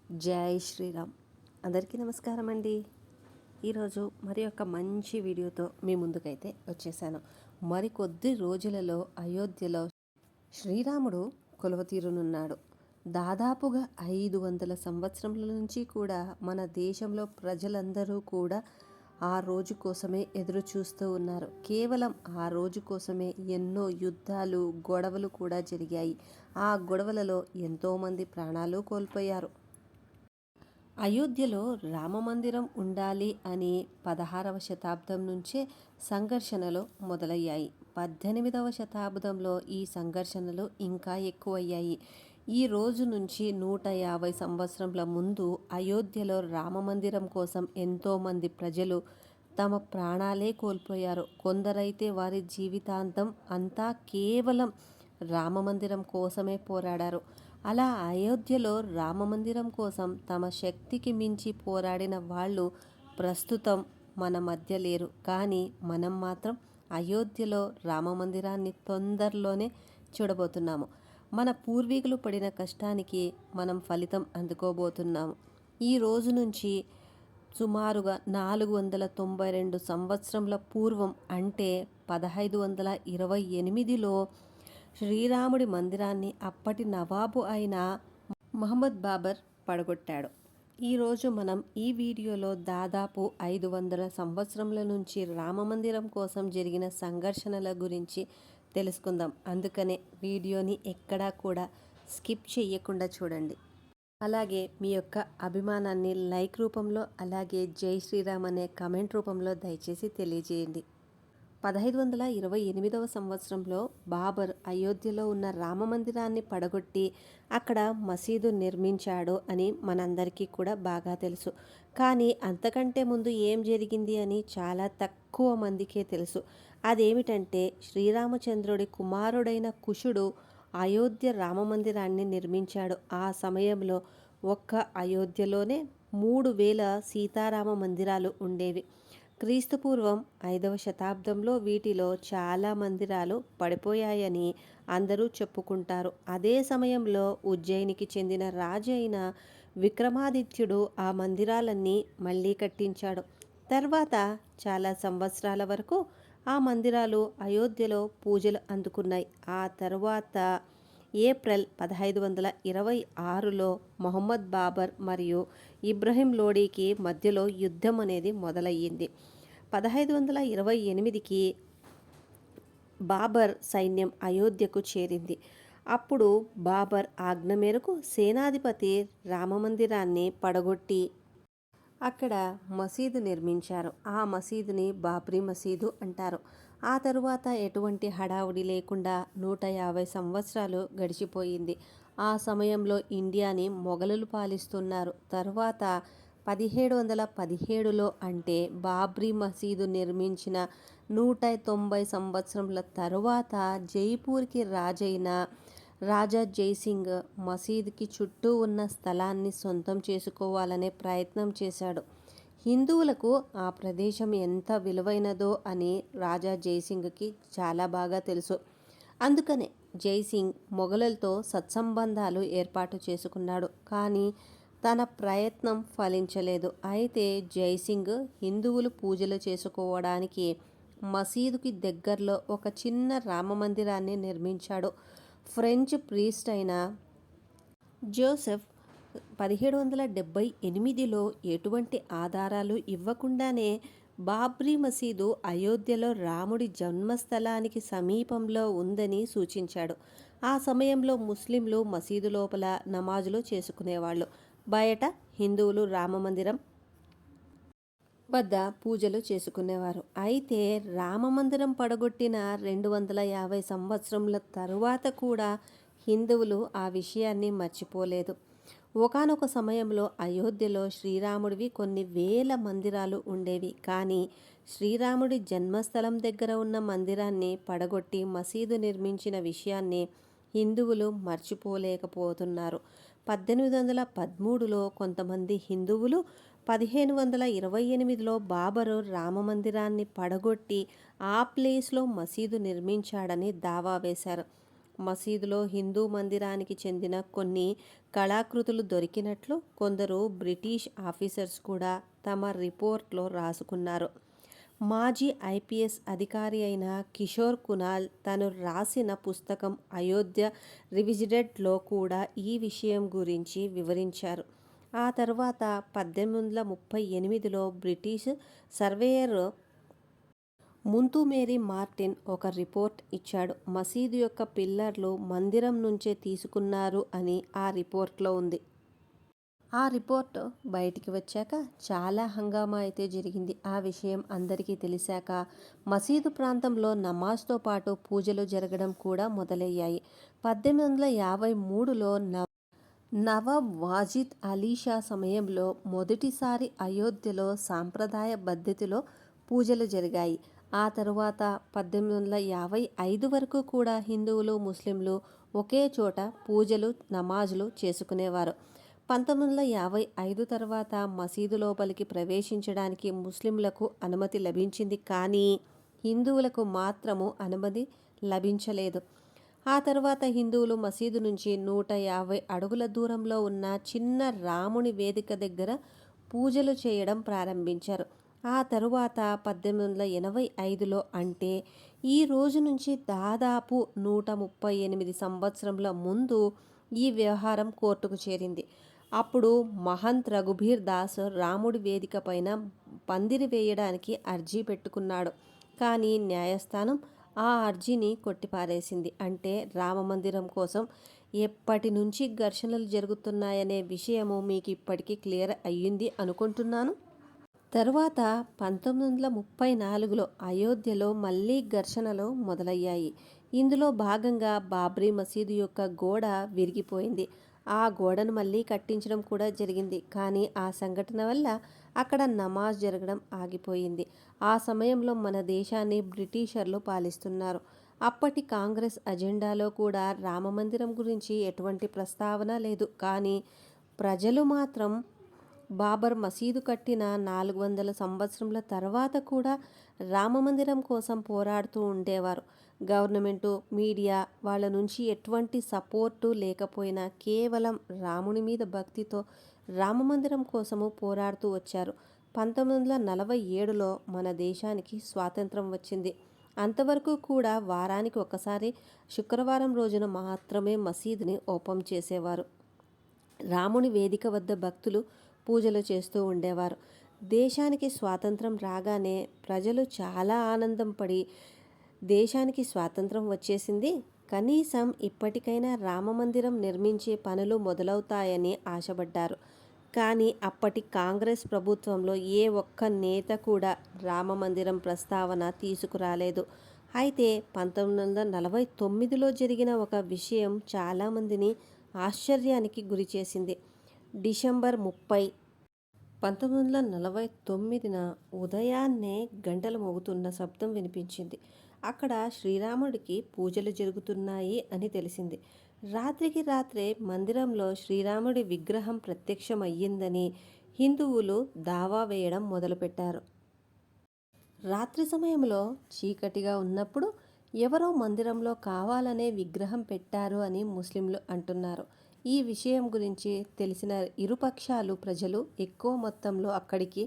జై శ్రీరామ్. అందరికీ నమస్కారం అండి. ఈరోజు మరి ఒక మంచి వీడియోతో మీ ముందుకైతే వచ్చేసాను. మరికొద్ది రోజులలో అయోధ్యలో శ్రీరాముడు కొలువుతీరనున్నాడు. దాదాపుగా 500 సంవత్సరముల నుంచి కూడా మన దేశంలో ప్రజలందరూ కూడా ఆ రోజు కోసమే ఎదురు చూస్తూ ఉన్నారు. కేవలం ఆ రోజు కోసమే ఎన్నో యుద్ధాలు, గొడవలు కూడా జరిగాయి. ఆ గొడవలలో ఎంతోమంది ప్రాణాలు కోల్పోయారు. అయోధ్యలో రామమందిరం ఉండాలి అని 16వ శతాబ్దం నుంచే సంఘర్షణలు మొదలయ్యాయి. 18వ శతాబ్దంలో ఈ సంఘర్షణలు ఇంకా ఎక్కువయ్యాయి. ఈ రోజు నుంచి 150 సంవత్సరాల ముందు అయోధ్యలో రామమందిరం కోసం ఎంతోమంది ప్రజలు తమ ప్రాణాలే కోల్పోయారు. కొందరైతే వారి జీవితాంతం అంతా కేవలం రామమందిరం కోసమే పోరాడారు. అలా అయోధ్యలో రామమందిరం కోసం తమ శక్తికి మించి పోరాడిన వాళ్ళు ప్రస్తుతం మన మధ్య లేరు. కానీ మనం మాత్రం అయోధ్యలో రామమందిరాన్ని తొందరలోనే చూడబోతున్నాము. మన పూర్వీకులు పడిన కష్టానికి మనం ఫలితం అందుకోబోతున్నాము. ఈ రోజు నుంచి సుమారుగా 492 సంవత్సరముల పూర్వం అంటే 1528లో శ్రీరాముడి మందిరాన్ని అప్పటి నవాబు అయిన మహమ్మద్ బాబర్ పడగొట్టాడు. ఈరోజు మనం ఈ వీడియోలో దాదాపు 500 సంవత్సరముల నుంచి రామమందిరం కోసం జరిగిన సంఘర్షణల గురించి తెలుసుకుందాం. అందుకనే వీడియోని ఎక్కడా కూడా స్కిప్ చేయకుండా చూడండి. అలాగే మీ యొక్క అభిమానాన్ని లైక్ రూపంలో, అలాగే జై శ్రీరామ్ అనే కమెంట్ రూపంలో దయచేసి తెలియజేయండి. 1528వ సంవత్సరంలో బాబర్ అయోధ్యలో ఉన్న రామమందిరాన్ని పడగొట్టి అక్కడ మసీదు నిర్మించాడు అని మనందరికీ కూడా బాగా తెలుసు. కానీ అంతకంటే ముందు ఏం జరిగింది అని చాలా తక్కువ మందికే తెలుసు. అదేమిటంటే శ్రీరామచంద్రుడి కుమారుడైన కుషుడు అయోధ్య రామమందిరాన్ని నిర్మించాడు. ఆ సమయంలో ఒక్క అయోధ్యలోనే 3000 సీతారామ మందిరాలు ఉండేవి. క్రీస్తుపూర్వం 5వ శతాబ్దంలో వీటిలో చాలా మందిరాలు పడిపోయాయని అందరూ చెప్పుకుంటారు. అదే సమయంలో ఉజ్జయినికి చెందిన రాజు అయిన విక్రమాదిత్యుడు ఆ మందిరాలన్నీ మళ్ళీ కట్టించాడు. తర్వాత చాలా సంవత్సరాల వరకు ఆ మందిరాలు అయోధ్యలో పూజలు అందుకున్నాయి. ఆ తర్వాత ఏప్రిల్ 1526లో మొహమ్మద్ బాబర్ మరియు ఇబ్రహీం లోడీకి మధ్యలో యుద్ధం అనేది మొదలయ్యింది. 1528కి బాబర్ సైన్యం అయోధ్యకు చేరింది. అప్పుడు బాబర్ ఆజ్ఞ మేరకు సేనాధిపతి రామమందిరాన్ని పడగొట్టి అక్కడ మసీదు నిర్మించారు. ఆ మసీదుని బాబ్రీ మసీదు అంటారు. ఆ తరువాత ఎటువంటి హడావుడి లేకుండా 150 సంవత్సరాలు గడిచిపోయింది. ఆ సమయంలో ఇండియాని మొఘలులు పాలిస్తున్నారు. తర్వాత 1717లో అంటే బాబ్రీ మసీదు నిర్మించిన 190 సంవత్సరముల తరువాత జైపూర్కి రాజైన రాజా జైసింగ్ మసీదుకి చుట్టూ ఉన్న స్థలాన్ని సొంతం చేసుకోవాలనే ప్రయత్నం చేశాడు. హిందువులకు ఆ ప్రదేశం ఎంత విలువైనదో అని రాజా జైసింగ్కి చాలా బాగా తెలుసు. అందుకనే జైసింగ్ మొఘలులతో సత్సంబంధాలు ఏర్పాటు చేసుకున్నాడు. కానీ తన ప్రయత్నం ఫలించలేదు. అయితే జైసింగ్ హిందువులు పూజలు చేసుకోవడానికి మసీదుకి దగ్గరలో ఒక చిన్న రామమందిరాన్ని నిర్మించాడు. ఫ్రెంచ్ ప్రీస్ట్ అయిన జోసెఫ్ 1778లో ఎటువంటి ఆధారాలు ఇవ్వకుండానే బాబ్రీ మసీదు అయోధ్యలో రాముడి జన్మస్థలానికి సమీపంలో ఉందని సూచించాడు. ఆ సమయంలో ముస్లింలు మసీదు లోపల నమాజులు చేసుకునేవాళ్ళు. బయట హిందువులు రామమందిరం వద్ద పూజలు చేసుకునేవారు. అయితే రామమందిరం పడగొట్టిన 250 సంవత్సరముల తరువాత కూడా హిందువులు ఆ విషయాన్ని మర్చిపోలేదు. ఒకానొక సమయంలో అయోధ్యలో శ్రీరాముడివి కొన్ని వేల మందిరాలు ఉండేవి. కానీ శ్రీరాముడి జన్మస్థలం దగ్గర ఉన్న మందిరాన్ని పడగొట్టి మసీదు నిర్మించిన విషయాన్ని హిందువులు మర్చిపోలేకపోతున్నారు. 1813లో కొంతమంది హిందువులు 1528లో బాబరు రామమందిరాన్ని పడగొట్టి ఆ ప్లేస్లో మసీదు నిర్మించాడని దావా వేశారు. మసీదులో హిందూ మందిరానికి చెందిన కొన్ని కళాకృతులు దొరికినట్లు కొందరు బ్రిటిష్ ఆఫీసర్స్ కూడా తమ రిపోర్ట్లో రాసుకున్నారు. మాజీ ఐపీఎస్ అధికారి అయిన కిషోర్ కునాల్ తను రాసిన పుస్తకం అయోధ్య రివిజిటెడ్లో కూడా ఈ విషయం గురించి వివరించారు. ఆ తర్వాత 1838లో బ్రిటిష్ సర్వేయర్ ముంతు మేరీ మార్టిన్ ఒక రిపోర్ట్ ఇచ్చాడు. మసీదు యొక్క పిల్లర్లు మందిరం నుంచే తీసుకున్నారు అని ఆ రిపోర్ట్లో ఉంది. ఆ రిపోర్ట్ బయటికి వచ్చాక చాలా హంగామా అయితే జరిగింది. ఆ విషయం అందరికీ తెలిసాక మసీదు ప్రాంతంలో నమాజ్తో పాటు పూజలు జరగడం కూడా మొదలయ్యాయి. 1853లో నవాబ్ వాజిద్ అలీ షా సమయంలో మొదటిసారి అయోధ్యలో సాంప్రదాయ పద్ధతిలో పూజలు జరిగాయి. ఆ తరువాత 1855 వరకు కూడా హిందువులు, ముస్లింలు ఒకే చోట పూజలు, నమాజులు చేసుకునేవారు. 1955 తర్వాత మసీదు లోపలికి ప్రవేశించడానికి ముస్లింలకు అనుమతి లభించింది, కానీ హిందువులకు మాత్రము అనుమతి లభించలేదు. ఆ తర్వాత హిందువులు మసీదు నుంచి 150 అడుగుల దూరంలో ఉన్న చిన్న రాముని వేదిక దగ్గర పూజలు చేయడం ప్రారంభించారు. ఆ తరువాత 1885లో, అంటే ఈ రోజు నుంచి దాదాపు 138 సంవత్సరముల ముందు ఈ వ్యవహారం కోర్టుకు చేరింది. అప్పుడు మహంత్ రఘుబీర్ దాస్ రాముడి వేదిక పైన పందిరి వేయడానికి అర్జీ పెట్టుకున్నాడు. కానీ న్యాయస్థానం ఆ అర్జీని కొట్టిపారేసింది. అంటే రామమందిరం కోసం ఎప్పటి నుంచి ఘర్షణలు జరుగుతున్నాయనే విషయము మీకు ఇప్పటికీ క్లియర్ అయ్యింది అనుకుంటున్నాను. తరువాత 1934లో అయోధ్యలో మళ్ళీ ఘర్షణలు మొదలయ్యాయి. ఇందులో భాగంగా బాబ్రీ మసీదు యొక్క గోడ విరిగిపోయింది. ఆ గోడను మళ్ళీ కట్టించడం కూడా జరిగింది. కానీ ఆ సంఘటన వల్ల అక్కడ నమాజ్ జరగడం ఆగిపోయింది. ఆ సమయంలో మన దేశాన్ని బ్రిటిషర్లు పాలిస్తున్నారు. అప్పటి కాంగ్రెస్ అజెండాలో కూడా రామమందిరం గురించి ఎటువంటి ప్రస్తావన లేదు. కానీ ప్రజలు మాత్రం బాబర్ మసీదు కట్టిన 400 సంవత్సరముల తర్వాత కూడా రామమందిరం కోసం పోరాడుతూ ఉండేవారు. గవర్నమెంటు, మీడియా వాళ్ళ నుంచి ఎటువంటి సపోర్టు లేకపోయినా కేవలం రాముని మీద భక్తితో రామమందిరం కోసము పోరాడుతూ వచ్చారు. 1947లో మన దేశానికి స్వాతంత్రం వచ్చింది. అంతవరకు కూడా వారానికి ఒకసారి శుక్రవారం రోజున మాత్రమే మసీదుని ఓపెన్ చేసేవారు. రాముని వేదిక వద్ద భక్తులు పూజలు చేస్తూ ఉండేవారు. దేశానికి స్వాతంత్రం రాగానే ప్రజలు చాలా ఆనందం పడి, దేశానికి స్వాతంత్రం వచ్చేసింది, కనీసం ఇప్పటికైనా రామమందిరం నిర్మించే పనులు మొదలవుతాయని ఆశపడ్డారు. కానీ అప్పటి కాంగ్రెస్ ప్రభుత్వంలో ఏ ఒక్క నేత కూడా రామమందిరం ప్రస్తావన తీసుకురాలేదు. అయితే 1949లో జరిగిన ఒక విషయం చాలామందిని ఆశ్చర్యానికి గురిచేసింది. డిసెంబర్ 30, 1949న ఉదయాన్నే గంటలు మోగుతున్న శబ్దం వినిపించింది. అక్కడ శ్రీరాముడికి పూజలు జరుగుతున్నాయి అని తెలిసింది. రాత్రికి రాత్రే మందిరంలో శ్రీరాముడి విగ్రహం ప్రత్యక్షమయ్యిందని హిందువులు దావా వేయడం మొదలుపెట్టారు. రాత్రి సమయంలో చీకటిగా ఉన్నప్పుడు ఎవరో మందిరంలో కావాలనే విగ్రహం పెట్టారు అని ముస్లింలు అంటున్నారు. ఈ విషయం గురించి తెలిసిన ఇరుపక్షాలు ప్రజలు ఎక్కువ మొత్తంలో అక్కడికి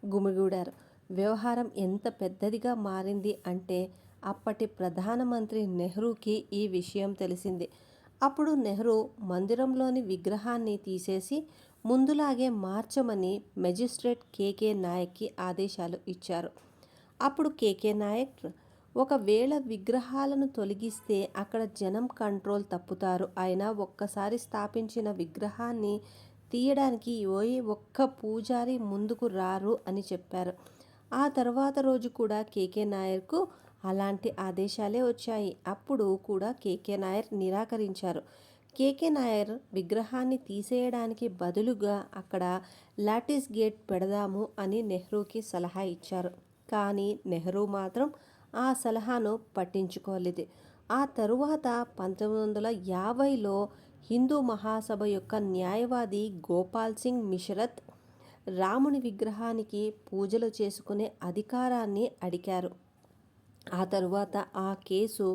గుమిగూడారు. వ్యవహారం ఎంత పెద్దదిగా మారింది అంటే అప్పటి ప్రధానమంత్రి నెహ్రూకి ఈ విషయం తెలిసింది. అప్పుడు నెహ్రూ మందిరంలోని విగ్రహాన్ని తీసేసి ముందులాగే మార్చమని మెజిస్ట్రేట్ కేకే నాయక్కి ఆదేశాలు ఇచ్చారు. అప్పుడు కేకే నాయక్, ఒకవేళ విగ్రహాలను తొలగిస్తే అక్కడ జనం కంట్రోల్ తప్పుతారు. అయినా ఒక్కసారి స్థాపించిన విగ్రహాన్ని తీయడానికి ఏ ఒక్క పూజారి ముందుకు రారు అని చెప్పారు. ఆ తర్వాత రోజు కూడా కేకే నాయర్కు అలాంటి ఆదేశాలే వచ్చాయి. అప్పుడు కూడా కేకే నాయర్ నిరాకరించారు. కేకే నాయర్ విగ్రహాన్ని తీసేయడానికి బదులుగా అక్కడ లాటిస్ గేట్ పెడదాము అని నెహ్రూకి సలహా ఇచ్చారు. కానీ నెహ్రూ మాత్రం ఆ సలహాను పట్టించుకోలేదు. ఆ తరువాత 1950లో హిందూ మహాసభ యొక్క న్యాయవాది గోపాల్ సింగ్ మిశ్రత్ రాముని విగ్రహానికి పూజలు చేసుకునే అధికారాన్ని అడిగారు. ఆ తరువాత ఆ కేసు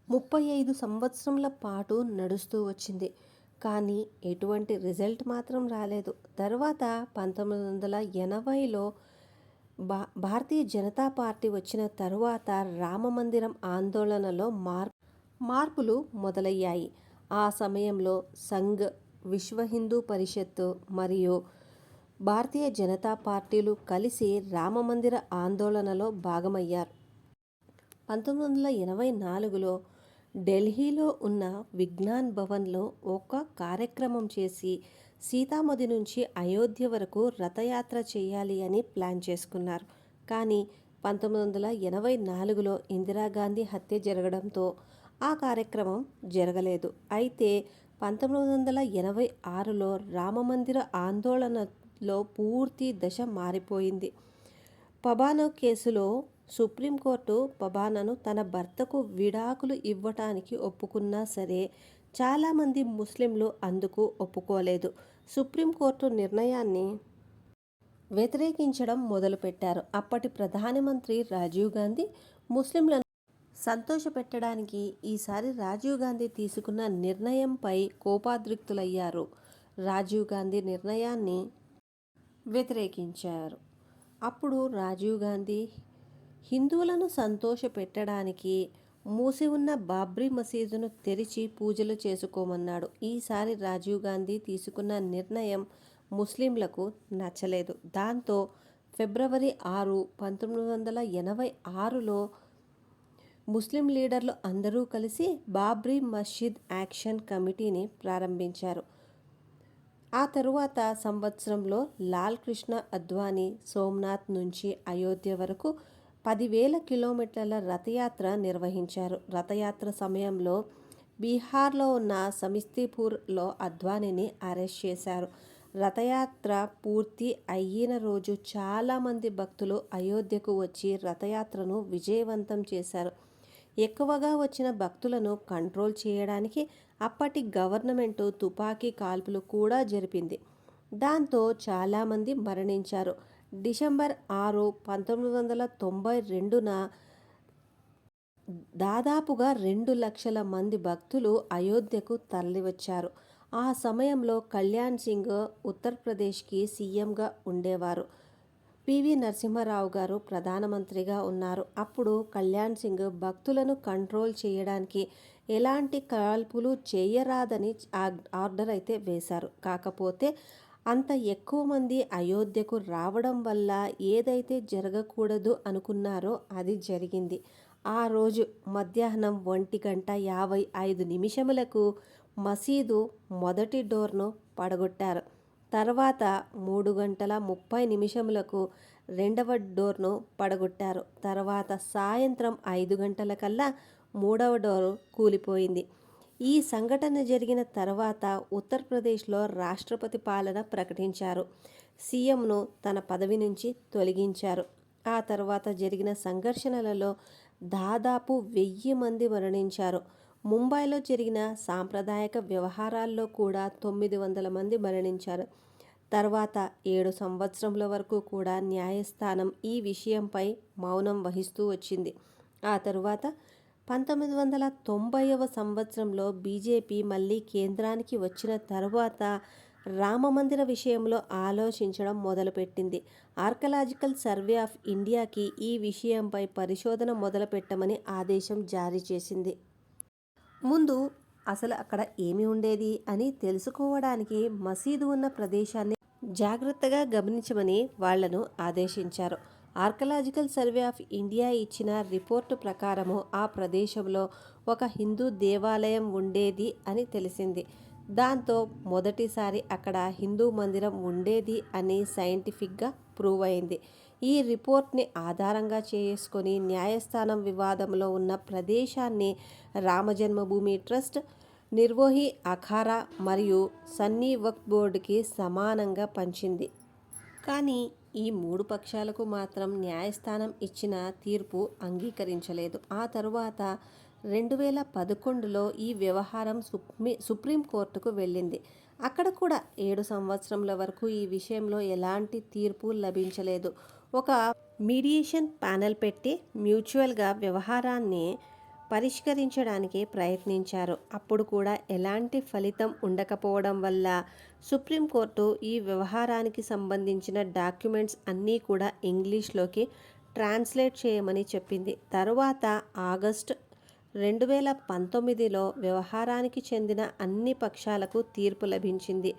35 సంవత్సరముల పాటు నడుస్తూ వచ్చింది. కానీ ఎటువంటి రిజల్ట్ మాత్రం రాలేదు. తర్వాత 1980లో భారతీయ జనతా పార్టీ వచ్చిన తరువాత రామమందిరం ఆందోళనలో మార్పులు మొదలయ్యాయి. ఆ సమయంలో సంఘ్, విశ్వ హిందూ పరిషత్ మరియు భారతీయ జనతా పార్టీలు కలిసి రామమందిర ఆందోళనలో భాగమయ్యారు. 1984లో ఢిల్లీలో ఉన్న విజ్ఞాన్ భవన్లో ఒక కార్యక్రమం చేసి సీతామఢీ నుంచి అయోధ్య వరకు రథయాత్ర చేయాలి అని ప్లాన్ చేసుకున్నారు. కానీ 1984లో ఇందిరాగాంధీ హత్య జరగడంతో ఆ కార్యక్రమం జరగలేదు. అయితే 1986లో రామమందిర ఆందోళనలో పూర్తి దశ మారిపోయింది. పబానా కేసులో సుప్రీంకోర్టు పబానాను తన భర్తకు విడాకులు ఇవ్వటానికి ఒప్పుకున్నా సరే చాలామంది ముస్లింలు అందుకు ఒప్పుకోలేదు. సుప్రీంకోర్టు నిర్ణయాన్ని వ్యతిరేకించడం మొదలుపెట్టారు. అప్పటి ప్రధానమంత్రి రాజీవ్ గాంధీ ముస్లింలను సంతోషపెట్టడానికి ఈసారి రాజీవ్ గాంధీ తీసుకున్న నిర్ణయంపై కోపాద్రిక్తులయ్యారు. రాజీవ్ గాంధీ నిర్ణయాన్ని వ్యతిరేకించారు. అప్పుడు రాజీవ్ గాంధీ హిందువులను సంతోషపెట్టడానికి మూసి ఉన్న బాబ్రీ మసీదును తెరిచి పూజలు చేసుకోమన్నాడు. ఈసారి రాజీవ్ గాంధీ తీసుకున్న నిర్ణయం ముస్లింలకు నచ్చలేదు. దాంతో ఫిబ్రవరి 6, 1986లో ముస్లిం లీడర్లు అందరూ కలిసి బాబ్రీ మస్జిద్ యాక్షన్ కమిటీని ప్రారంభించారు. ఆ తరువాత సంవత్సరంలో లాల్ కృష్ణ అద్వానీ సోమనాథ్ నుంచి అయోధ్య వరకు 10,000 కిలోమీటర్ల రథయాత్ర నిర్వహించారు. రథయాత్ర సమయంలో బీహార్లో ఉన్న సమస్తీపూర్లో అద్వానీని అరెస్ట్ చేశారు. రథయాత్ర పూర్తి అయిన రోజు చాలామంది భక్తులు అయోధ్యకు వచ్చి రథయాత్రను విజయవంతం చేశారు. ఎక్కువగా వచ్చిన భక్తులను కంట్రోల్ చేయడానికి అప్పటి గవర్నమెంటు తుపాకీ కాల్పులు కూడా జరిపింది. దాంతో చాలామంది మరణించారు. డిసెంబర్ 6, 1992న దాదాపుగా 2 లక్షల మంది భక్తులు అయోధ్యకు తరలివచ్చారు. ఆ సమయంలో కళ్యాణ్ సింగ్ ఉత్తరప్రదేశ్కి సీఎంగా ఉండేవారు. పివి నరసింహారావు గారు ప్రధానమంత్రిగా ఉన్నారు. అప్పుడు కళ్యాణ్ సింగ్ భక్తులను కంట్రోల్ చేయడానికి ఎలాంటి కాల్పులు చేయరాదని ఆర్డర్ అయితే వేశారు. కాకపోతే అంత ఎక్కువ మంది అయోధ్యకు రావడం వల్ల ఏదైతే జరగకూడదు అనుకున్నారో అది జరిగింది. ఆ రోజు మధ్యాహ్నం 1:55 మసీదు మొదటి డోర్ను పడగొట్టారు. తర్వాత 3:30 రెండవ డోర్ను పడగొట్టారు. తర్వాత సాయంత్రం 5 గంటలకల్లా మూడవ డోరు కూలిపోయింది. ఈ సంఘటన జరిగిన తర్వాత ఉత్తరప్రదేశ్లో రాష్ట్రపతి పాలన ప్రకటించారు. సీఎంను తన పదవి నుంచి తొలగించారు. ఆ తర్వాత జరిగిన సంఘర్షణలలో దాదాపు 1000 మంది మరణించారు. ముంబైలో జరిగిన సాంప్రదాయక వ్యవహారాల్లో కూడా 900 మంది మరణించారు. తర్వాత 7 సంవత్సరముల వరకు కూడా న్యాయస్థానం ఈ విషయంపై మౌనం వహిస్తూ వచ్చింది. ఆ తరువాత 1990వ సంవత్సరంలో బీజేపీ మళ్ళీ కేంద్రానికి వచ్చిన తరువాత రామమందిర విషయంలో ఆలోచించడం మొదలుపెట్టింది. ఆర్కలాజికల్ సర్వే ఆఫ్ ఇండియాకి ఈ విషయంపై పరిశోధన మొదలుపెట్టమని ఆదేశం జారీ చేసింది. ముందు అసలు అక్కడ ఏమి ఉండేది అని తెలుసుకోవడానికి మసీదు ఉన్న ప్రదేశాన్ని జాగ్రత్తగా గమనించమని వాళ్లను ఆదేశించారు. ఆర్కలాజికల్ సర్వే ఆఫ్ ఇండియా ఇచ్చిన రిపోర్టు ప్రకారము ఆ ప్రదేశంలో ఒక హిందూ దేవాలయం ఉండేది అని తెలిసింది. దాంతో మొదటిసారి అక్కడ హిందూ మందిరం ఉండేది అని సైంటిఫిక్గా ప్రూవ్ అయింది. ఈ రిపోర్ట్ని ఆధారంగా చేసుకొని న్యాయస్థానం వివాదంలో ఉన్న ప్రదేశాన్ని రామజన్మభూమి ట్రస్ట్, నిర్మోహి అఖారా మరియు సన్నీ వక్ఫ్ బోర్డుకి సమానంగా పంచింది. కానీ ఈ 3 పక్షాలకు మాత్రం న్యాయస్థానం ఇచ్చిన తీర్పు అంగీకరించలేదు. ఆ తరువాత 2011లో ఈ వ్యవహారం సుప్రీంకోర్టుకు వెళ్ళింది. అక్కడ కూడా 7 సంవత్సరముల వరకు ఈ విషయంలో ఎలాంటి తీర్పు లభించలేదు. ఒక మీడియేషన్ ప్యానెల్ పెట్టి మ్యూచువల్గా వ్యవహారాన్ని పరిష్కరించడానికి ప్రయత్నించారు. అప్పుడు కూడా ఎలాంటి ఫలితం ఉండకపోవడం వల్ల సుప్రీంకోర్టు ఈ వ్యవహారానికి సంబంధించిన డాక్యుమెంట్స్ అన్నీ కూడా ఇంగ్లీష్లోకి ట్రాన్స్లేట్ చేయమని చెప్పింది. తరువాత ఆగస్టు 2019లో వ్యవహారానికి చెందిన అన్ని పక్షాలకు తీర్పు లభించింది.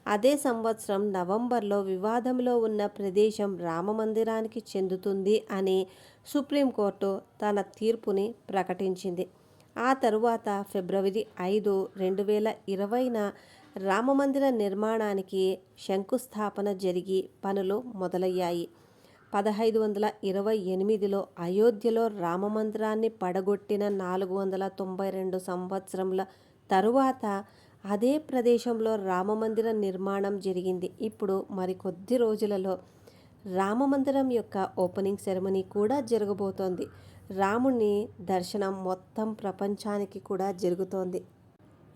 అదే సంవత్సరం నవంబర్లో వివాదంలో ఉన్న ప్రదేశం రామమందిరానికి చెందుతుంది అని సుప్రీంకోర్టు తన తీర్పుని ప్రకటించింది. ఆ తరువాత ఫిబ్రవరి 5, 2020న రామమందిర నిర్మాణానికి శంకుస్థాపన జరిగి పనులు మొదలయ్యాయి. 1528లో అయోధ్యలో రామమందిరాన్ని పడగొట్టిన 492 సంవత్సరముల తరువాత అదే ప్రదేశంలో రామమందిర నిర్మాణం జరిగింది. ఇప్పుడు మరికొద్ది రోజులలో రామమందిరం యొక్క ఓపెనింగ్ సెరమనీ కూడా జరగబోతోంది. రాముని దర్శనం మొత్తం ప్రపంచానికి కూడా జరుగుతోంది.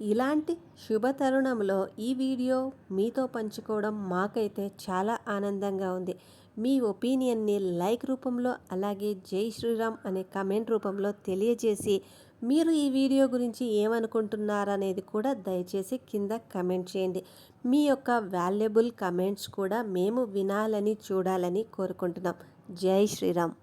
ఇలాంటి శుభ తరుణంలో ఈ వీడియో మీతో పంచుకోవడం మాకైతే చాలా ఆనందంగా ఉంది. మీ ఒపీనియన్ని లైక్ రూపంలో అలాగే జై శ్రీరామ్ అనే కమెంట్ రూపంలో తెలియజేసి మీరు ఈ వీడియో గురించి ఏమనుకుంటున్నారనేది కూడా దయచేసి కింద కమెంట్ చేయండి. మీ యొక్క వాల్యుబుల్ కమెంట్స్ కూడా మేము వినాలని చూడాలని కోరుకుంటున్నాం. జై శ్రీరామ్.